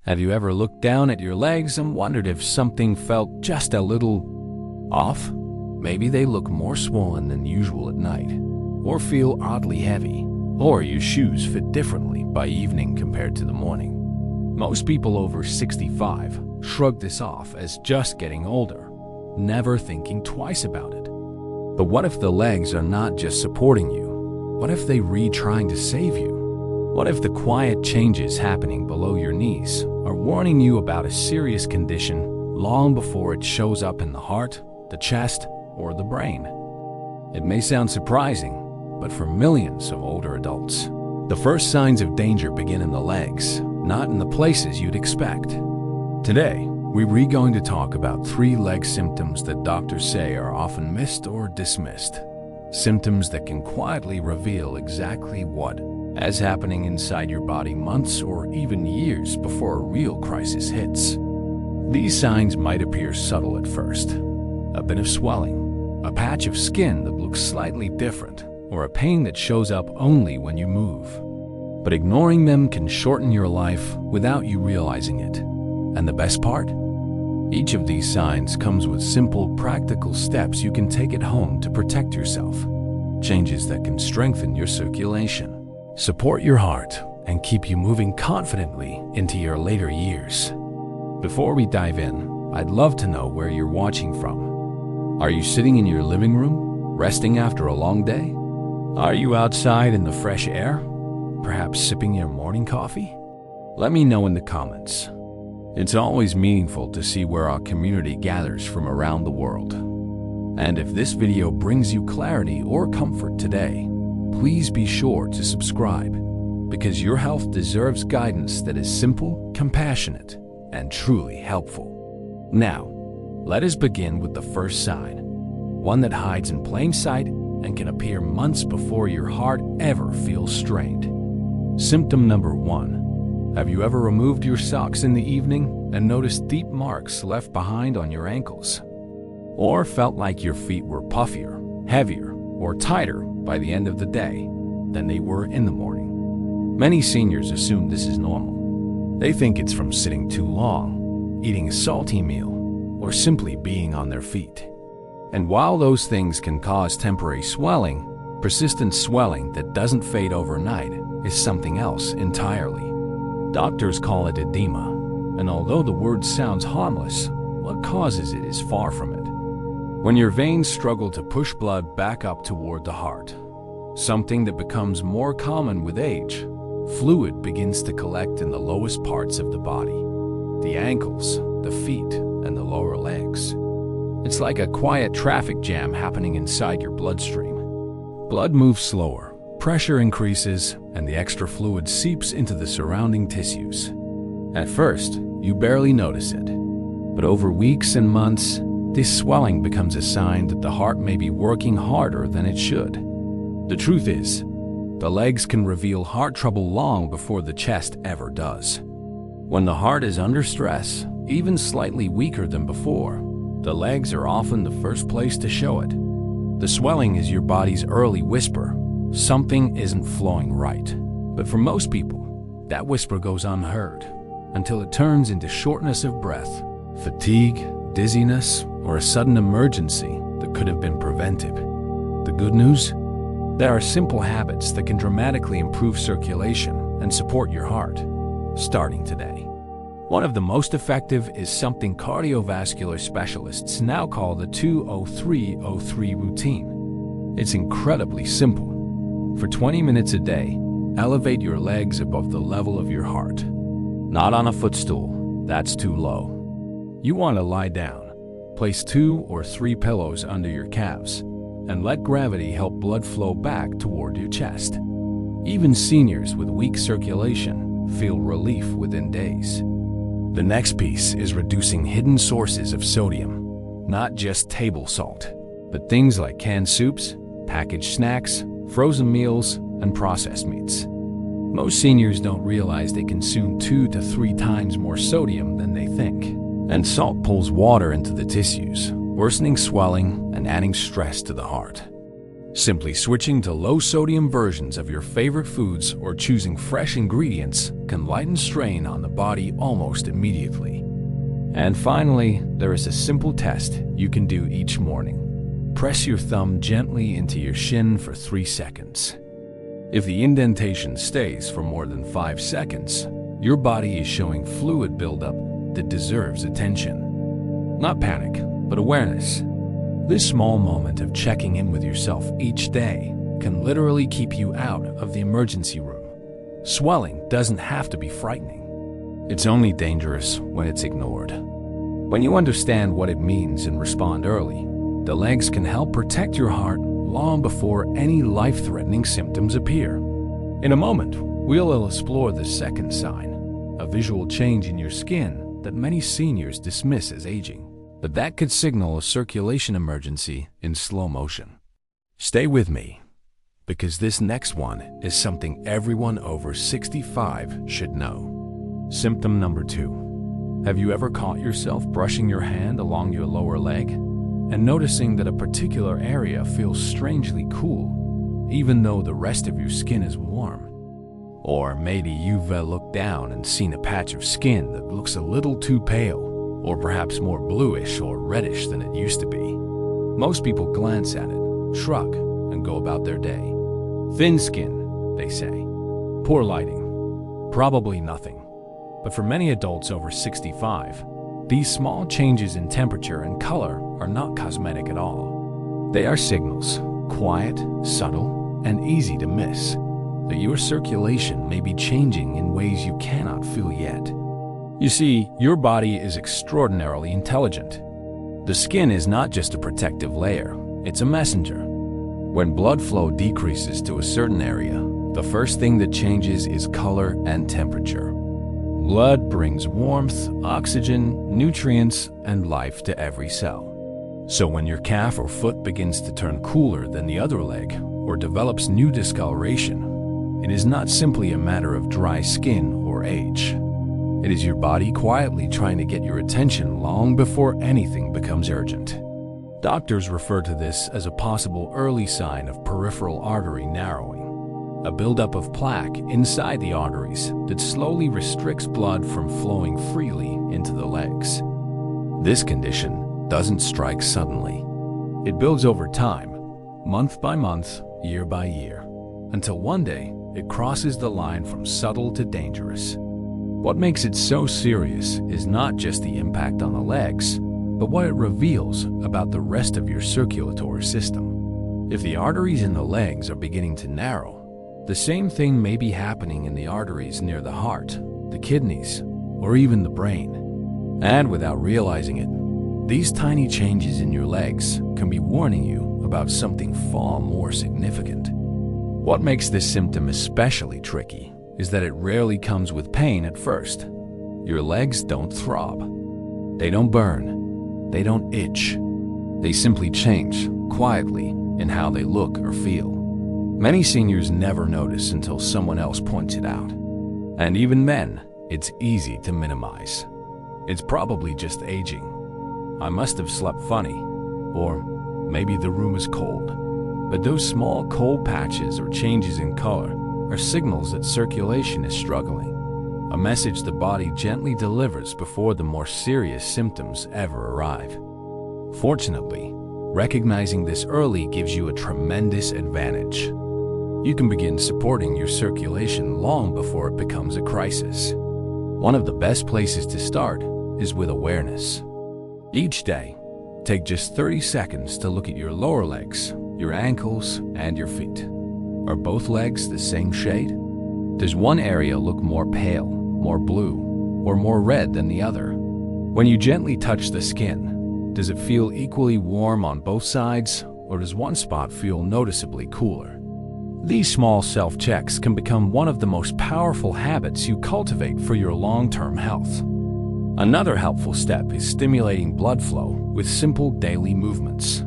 Have you ever looked down at your legs and wondered if something felt just a little off? Maybe they look more swollen than usual at night, or feel oddly heavy, or your shoes fit differently by evening compared to the morning. Most people over 65 shrug this off as just getting older, never thinking twice about it. But what if the legs are not just supporting you? What if they trying to save you? What if the quiet changes happening below your knees are warning you about a serious condition long before it shows up in the heart, the chest, or the brain? It may sound surprising, but for millions of older adults, the first signs of danger begin in the legs, not in the places you'd expect. Today, we're going to talk about 3 leg symptoms that doctors say are often missed or dismissed. Symptoms that can quietly reveal exactly what is happening inside your body months or even years before a real crisis hits. These signs might appear subtle at first. A bit of swelling, a patch of skin that looks slightly different, or a pain that shows up only when you move. But ignoring them can shorten your life without you realizing it. And the best part? Each of these signs comes with simple, practical steps you can take at home to protect yourself. Changes that can strengthen your circulation, support your heart, and keep you moving confidently into your later years. Before we dive in, I'd love to know where you're watching from. Are you sitting in your living room, resting after a long day? Are you outside in the fresh air, perhaps sipping your morning coffee? Let me know in the comments. It's always meaningful to see where our community gathers from around the world. And if this video brings you clarity or comfort today, please be sure to subscribe, because your health deserves guidance that is simple, compassionate, and truly helpful. Now, let us begin with the first sign, one that hides in plain sight and can appear months before your heart ever feels strained. Symptom number 1. Have you ever removed your socks in the evening and noticed deep marks left behind on your ankles? Or felt like your feet were puffier, heavier, or tighter by the end of the day than they were in the morning? Many seniors assume this is normal. They think it's from sitting too long, eating a salty meal, or simply being on their feet. And while those things can cause temporary swelling, persistent swelling that doesn't fade overnight is something else entirely. Doctors call it edema, and although the word sounds harmless, what causes it is far from it. When your veins struggle to push blood back up toward the heart, something that becomes more common with age, fluid begins to collect in the lowest parts of the body, the ankles, the feet, and the lower legs. It's like a quiet traffic jam happening inside your bloodstream. Blood moves slower, pressure increases, and the extra fluid seeps into the surrounding tissues. At first, you barely notice it, but over weeks and months, this swelling becomes a sign that the heart may be working harder than it should. The truth is, the legs can reveal heart trouble long before the chest ever does. When the heart is under stress, even slightly weaker than before, the legs are often the first place to show it. The swelling is your body's early whisper. Something isn't flowing right. But for most people, that whisper goes unheard until it turns into shortness of breath, fatigue, dizziness, or a sudden emergency that could have been prevented. The good news? There are simple habits that can dramatically improve circulation and support your heart, starting today. One of the most effective is something cardiovascular specialists now call the 2-0-3-0-3 routine. It's incredibly simple. For 20 minutes a day, elevate your legs above the level of your heart. Not on a footstool, that's too low. You want to lie down, place 2 or 3 pillows under your calves, and let gravity help blood flow back toward your chest. Even seniors with weak circulation feel relief within days. The next piece is reducing hidden sources of sodium, not just table salt, but things like canned soups, packaged snacks, frozen meals, and processed meats. Most seniors don't realize they consume 2 to 3 times more sodium than they think. And salt pulls water into the tissues, worsening swelling and adding stress to the heart. Simply switching to low-sodium versions of your favorite foods or choosing fresh ingredients can lighten strain on the body almost immediately. And finally, there is a simple test you can do each morning. Press your thumb gently into your shin for 3 seconds. If the indentation stays for more than 5 seconds, your body is showing fluid buildup that deserves attention. Not panic, but awareness. This small moment of checking in with yourself each day can literally keep you out of the emergency room. Swelling doesn't have to be frightening. It's only dangerous when it's ignored. When you understand what it means and respond early, the legs can help protect your heart long before any life-threatening symptoms appear. In a moment, we'll explore the second sign, a visual change in your skin that many seniors dismiss as aging, but that could signal a circulation emergency in slow motion. Stay with me, because this next one is something everyone over 65 should know. Symptom number 2. Have you ever caught yourself brushing your hand along your lower leg and noticing that a particular area feels strangely cool, even though the rest of your skin is warm? Or maybe you've looked down and seen a patch of skin that looks a little too pale, or perhaps more bluish or reddish than it used to be. Most people glance at it, shrug, and go about their day. Thin skin, they say. Poor lighting. Probably nothing. But for many adults over 65, these small changes in temperature and color are not cosmetic at all. They are signals, quiet, subtle, and easy to miss, that your circulation may be changing in ways you cannot feel yet. You see, your body is extraordinarily intelligent. The skin is not just a protective layer, it's a messenger. When blood flow decreases to a certain area, the first thing that changes is color and temperature. Blood brings warmth, oxygen, nutrients, and life to every cell. So when your calf or foot begins to turn cooler than the other leg or develops new discoloration, it is not simply a matter of dry skin or age. It is your body quietly trying to get your attention long before anything becomes urgent. Doctors refer to this as a possible early sign of peripheral artery narrowing, a buildup of plaque inside the arteries that slowly restricts blood from flowing freely into the legs. This condition doesn't strike suddenly. It builds over time, month by month, year by year, until one day it crosses the line from subtle to dangerous. What makes it so serious is not just the impact on the legs, but what it reveals about the rest of your circulatory system. If the arteries in the legs are beginning to narrow, the same thing may be happening in the arteries near the heart, the kidneys, or even the brain. And without realizing it, these tiny changes in your legs can be warning you about something far more significant. What makes this symptom especially tricky is that it rarely comes with pain at first. Your legs don't throb. They don't burn. They don't itch. They simply change, quietly, in how they look or feel. Many seniors never notice until someone else points it out. And even then, it's easy to minimize. It's probably just aging. I must have slept funny. Or maybe the room is cold. But those small cold patches or changes in color are signals that circulation is struggling, a message the body gently delivers before the more serious symptoms ever arrive. Fortunately, recognizing this early gives you a tremendous advantage. You can begin supporting your circulation long before it becomes a crisis. One of the best places to start is with awareness. Each day, take just 30 seconds to look at your lower legs, your ankles, and your feet. Are both legs the same shade? Does one area look more pale, more blue, or more red than the other? When you gently touch the skin, does it feel equally warm on both sides, or does one spot feel noticeably cooler? These small self-checks can become one of the most powerful habits you cultivate for your long-term health. Another helpful step is stimulating blood flow with simple daily movements.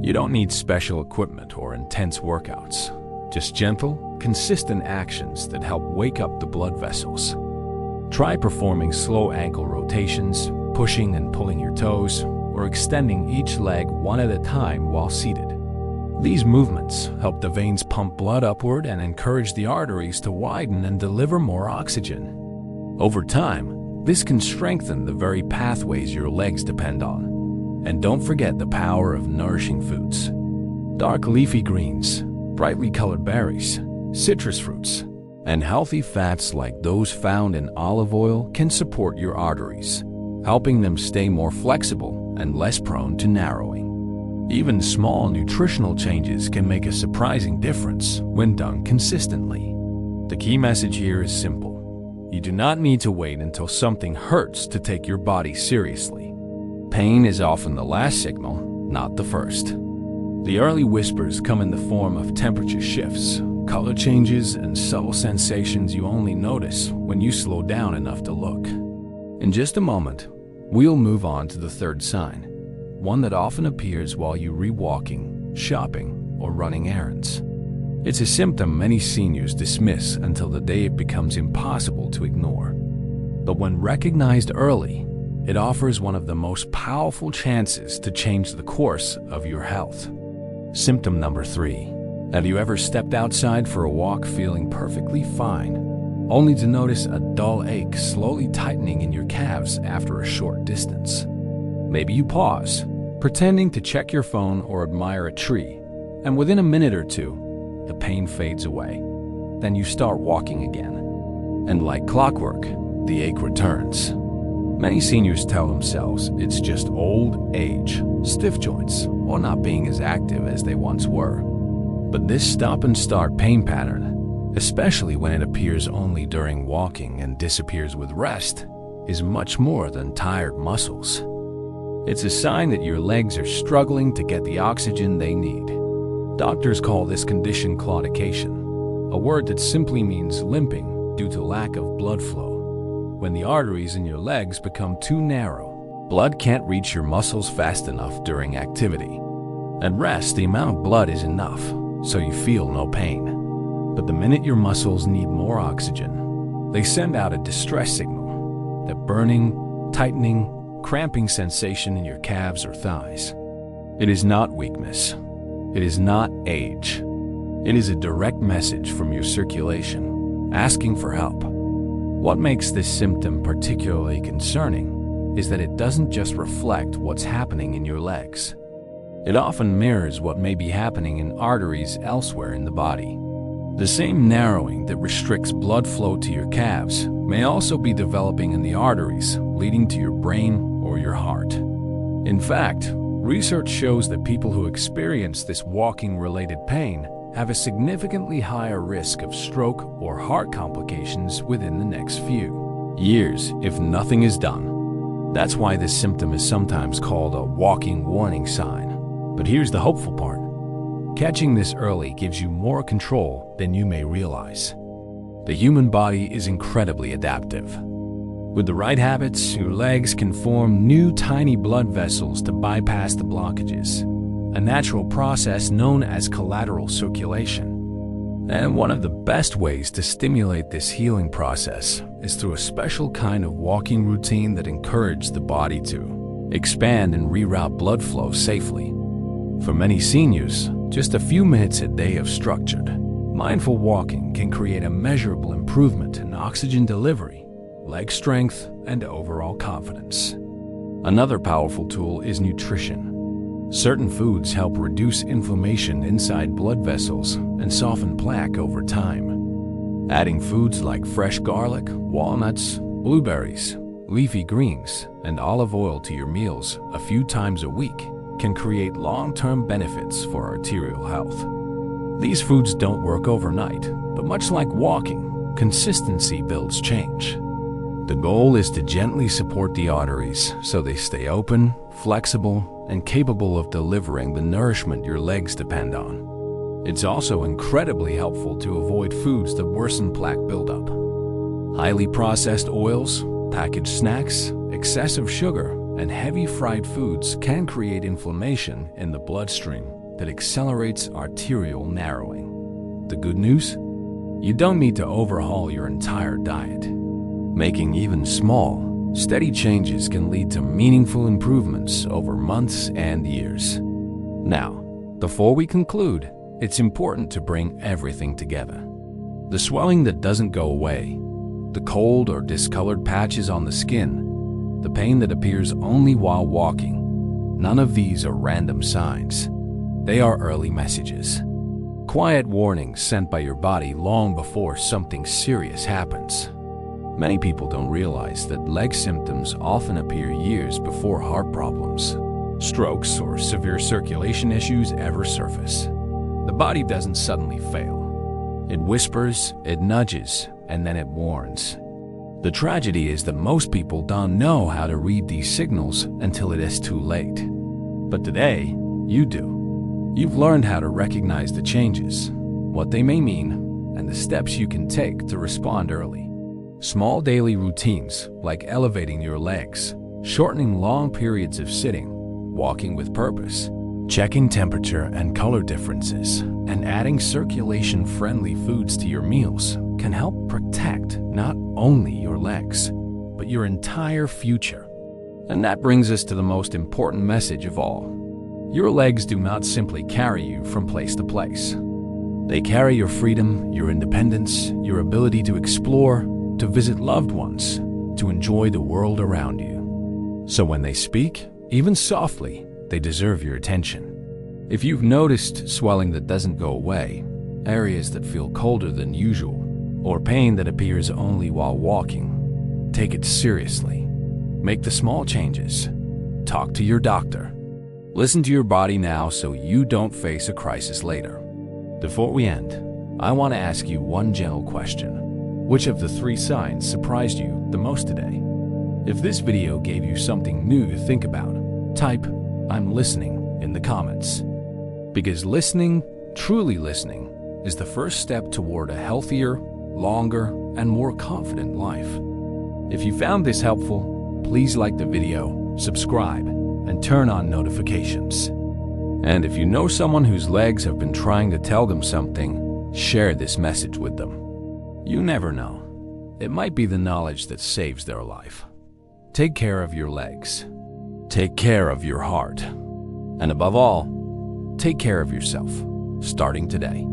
You don't need special equipment or intense workouts. Just gentle, consistent actions that help wake up the blood vessels. Try performing slow ankle rotations, pushing and pulling your toes, or extending each leg one at a time while seated. These movements help the veins pump blood upward and encourage the arteries to widen and deliver more oxygen. Over time, this can strengthen the very pathways your legs depend on. And don't forget the power of nourishing foods. Dark leafy greens, brightly colored berries, citrus fruits, and healthy fats like those found in olive oil can support your arteries, helping them stay more flexible and less prone to narrowing. Even small nutritional changes can make a surprising difference when done consistently. The key message here is simple. You do not need to wait until something hurts to take your body seriously. Pain is often the last signal, not the first. The early whispers come in the form of temperature shifts, color changes, and subtle sensations you only notice when you slow down enough to look. In just a moment, we'll move on to the third sign, one that often appears while you re-walking, shopping, or running errands. It's a symptom many seniors dismiss until the day it becomes impossible to ignore. But when recognized early, it offers one of the most powerful chances to change the course of your health. Symptom number 3. Have you ever stepped outside for a walk feeling perfectly fine, only to notice a dull ache slowly tightening in your calves after a short distance? Maybe you pause, pretending to check your phone or admire a tree, and within a minute or two, the pain fades away. Then you start walking again, and like clockwork, the ache returns. Many seniors tell themselves it's just old age, stiff joints, or not being as active as they once were. But this stop-and-start pain pattern, especially when it appears only during walking and disappears with rest, is much more than tired muscles. It's a sign that your legs are struggling to get the oxygen they need. Doctors call this condition claudication, a word that simply means limping due to lack of blood flow. When the arteries in your legs become too narrow, blood can't reach your muscles fast enough during activity. At rest, the amount of blood is enough, so you feel no pain. But the minute your muscles need more oxygen, they send out a distress signal, that burning, tightening, cramping sensation in your calves or thighs. It is not weakness. It is not age. It is a direct message from your circulation, asking for help. What makes this symptom particularly concerning is that it doesn't just reflect what's happening in your legs. It often mirrors what may be happening in arteries elsewhere in the body. The same narrowing that restricts blood flow to your calves may also be developing in the arteries leading to your brain or your heart. In fact, research shows that people who experience this walking-related pain have a significantly higher risk of stroke or heart complications within the next few years if nothing is done. That's why this symptom is sometimes called a walking warning sign. But here's the hopeful part. Catching this early gives you more control than you may realize. The human body is incredibly adaptive. With the right habits, your legs can form new tiny blood vessels to bypass the blockages, a natural process known as collateral circulation. And one of the best ways to stimulate this healing process is through a special kind of walking routine that encourages the body to expand and reroute blood flow safely. For many seniors, just a few minutes a day of structured, mindful walking can create a measurable improvement in oxygen delivery, leg strength, and overall confidence. Another powerful tool is nutrition. Certain foods help reduce inflammation inside blood vessels and soften plaque over time. Adding foods like fresh garlic, walnuts, blueberries, leafy greens, and olive oil to your meals a few times a week can create long-term benefits for arterial health. These foods don't work overnight, but much like walking, consistency builds change. The goal is to gently support the arteries so they stay open, flexible, and capable of delivering the nourishment your legs depend on. It's also incredibly helpful to avoid foods that worsen plaque buildup. Highly processed oils, packaged snacks, excessive sugar, and heavy fried foods can create inflammation in the bloodstream that accelerates arterial narrowing. The good news? You don't need to overhaul your entire diet. Making even small, steady changes can lead to meaningful improvements over months and years. Now, Before we conclude, it's important to bring everything together. The swelling that doesn't go away, the cold or discolored patches on the skin, the pain that appears only while walking, none of these are random signs. They are early messages. Quiet warnings sent by your body long before something serious happens. Many people don't realize that leg symptoms often appear years before heart problems, strokes, or severe circulation issues ever surface. The body doesn't suddenly fail. It whispers, it nudges, and then it warns. The tragedy is that most people don't know how to read these signals until it is too late. But today, you do. You've learned how to recognize the changes, what they may mean, and the steps you can take to respond early. Small daily routines like elevating your legs, shortening long periods of sitting, walking with purpose, checking temperature and color differences, and adding circulation-friendly foods to your meals can help protect not only your legs, but your entire future. And that brings us to the most important message of all. Your legs do not simply carry you from place to place. They carry your freedom, your independence, your ability to explore, to visit loved ones, to enjoy the world around you. So when they speak, even softly, they deserve your attention. If you've noticed swelling that doesn't go away, areas that feel colder than usual, or pain that appears only while walking, take it seriously. Make the small changes. Talk to your doctor. Listen to your body now so you don't face a crisis later. Before we end, I want to ask you one gentle question. Which of the 3 signs surprised you the most today? If this video gave you something new to think about, type "I'm listening" in the comments. Because listening, truly listening, is the first step toward a healthier, longer, and more confident life. If you found this helpful, please like the video, subscribe, and turn on notifications. And if you know someone whose legs have been trying to tell them something, share this message with them. You never know. It might be the knowledge that saves their life. Take care of your legs. Take care of your heart. And above all, take care of yourself, starting today.